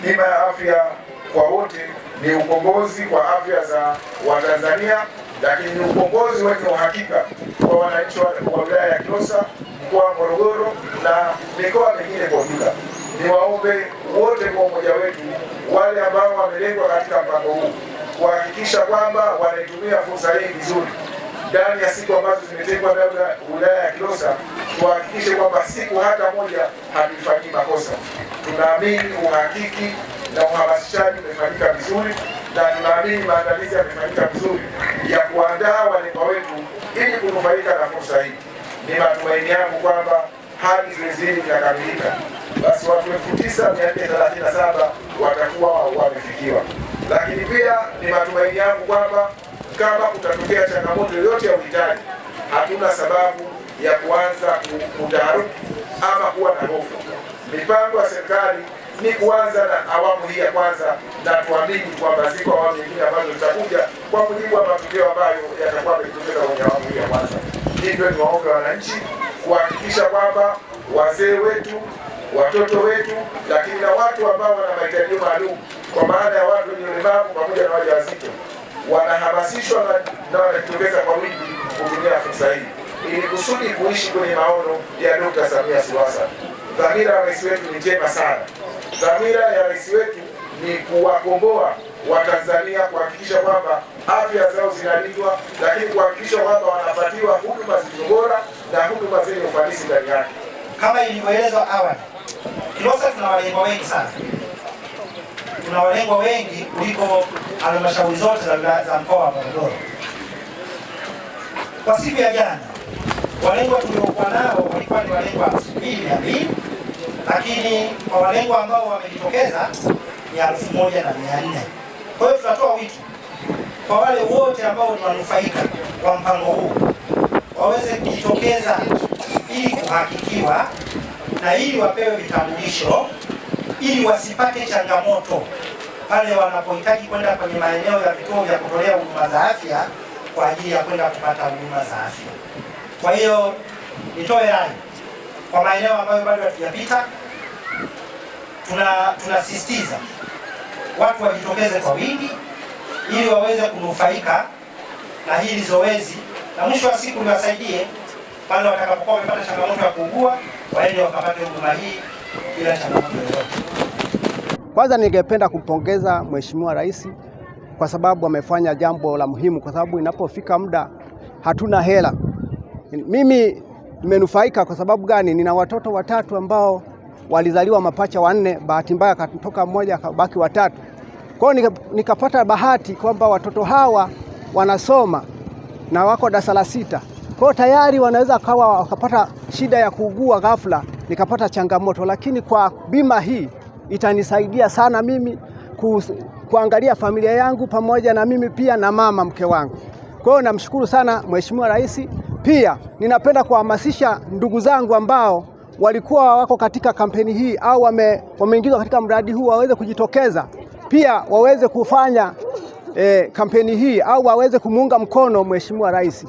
Bima ya afya kwa wote ni ukombozi kwa afya za Watanzania, lakini ni ukombozi wenye uhakika kwa wananchi wa wilaya ya Kilosa, mkoa wa Morogoro na mikoa mingine kwa ujumla. Niwaombe wote kwa umoja wetu, wale ambao wamelengwa katika mpango huu, kuhakikisha kwamba wanaitumia fursa hii vizuri. Ndani ya siku ambazo zimetengwa na wilaya ya Kilosa, tuhakikishe kwamba siku hata moja hatuifanyii makosa. Tunaamini uhakiki na uhamasishaji umefanyika vizuri, na tunaamini maandalizi yamefanyika vizuri ya kuandaa walengwa wetu ili kunufaika na fursa hii. Ni matumaini yangu kwamba hadi zoezi hili linakamilika, basi watu 9437 watakuwa wamefikiwa. Lakini pia ni matumaini yangu kwamba kama kutatokea changamoto yoyote ya uhitaji, hatuna sababu ya kuanza kutaharuki ama kuwa na hofu. Mipango ya serikali ni kuanza na awamu hii ya kwanza, na tuamini kwamba ziko awamu nyingine ambazo zitakuja kwa mujibu wa matukio ambayo yatakuwa yamejitokeza kwenye awamu hii ya kwanza. Hivyo ni waombe wananchi kuhakikisha kwamba wazee wetu, watoto wetu, lakini na watu ambao wana mahitaji maalum, kwa maana ya watu wenye ulemavu pamoja na wajawazito, wanahamasishwa na wanajitokeza kwa wingi kutumia fursa hii ili kusudi kuishi kwenye maono ya Dr. Samia Suluhu Hassan. Dhamira ya rais wetu ni njema sana. Dhamira ya rais wetu ni kuwakomboa Watanzania, kuhakikisha kwamba afya zao zinalindwa, lakini kuhakikisha kwamba wanapatiwa huduma zilizo bora na huduma zenye ufanisi ndani yake. Kama ilivyoelezwa awali, Kilosa tuna walengwa wengi sana. Tuna walengwa wengi kuliko halmashauri zote za mkoa wa Morogoro. Kwa siku ya jana, walengwa tuliokuwa nao walikuwa ni walengwa 2,200, lakini kwa walengwa ambao wamejitokeza ni 1,400. Kwa hiyo tunatoa wito kwa wale wote ambao ni wanufaika wa mpango huu waweze kujitokeza ili kuhakikiwa na ili wapewe vitambulisho, ili wasipate changamoto pale wanapohitaji kwenda kwenye maeneo ya vituo vya kutolea huduma za afya kwa ajili ya kwenda kupata huduma za afya. Kwa hiyo nitoe rai kwa maeneo ambayo bado hatujapita, tunasisitiza watu wajitokeze kwa wingi ili waweze kunufaika na hili zoezi, na mwisho wa siku liwasaidie pale watakapokuwa wamepata changamoto ya kuugua, waende wakapate huduma hii bila changamoto yoyote. Kwanza ningependa kumpongeza Mheshimiwa Rais kwa sababu amefanya jambo la muhimu, kwa sababu inapofika muda hatuna hela. Mimi nimenufaika kwa sababu gani? Nina watoto watatu ambao walizaliwa mapacha wanne, bahati mbaya akatoka mmoja akabaki watatu. Kwa hiyo nikapata bahati kwamba watoto hawa wanasoma na wako darasa la 6. Kwa hiyo tayari wanaweza kawa wakapata shida ya kuugua ghafla, nikapata changamoto, lakini kwa bima hii itanisaidia sana mimi kuangalia familia yangu pamoja na mimi pia na mama mke wangu. Kwa hiyo namshukuru sana Mheshimiwa Rais. Pia ninapenda kuhamasisha ndugu zangu ambao walikuwa wako katika kampeni hii au wameingizwa katika mradi huu waweze kujitokeza, pia waweze kufanya kampeni hii au waweze kumuunga mkono Mheshimiwa Rais.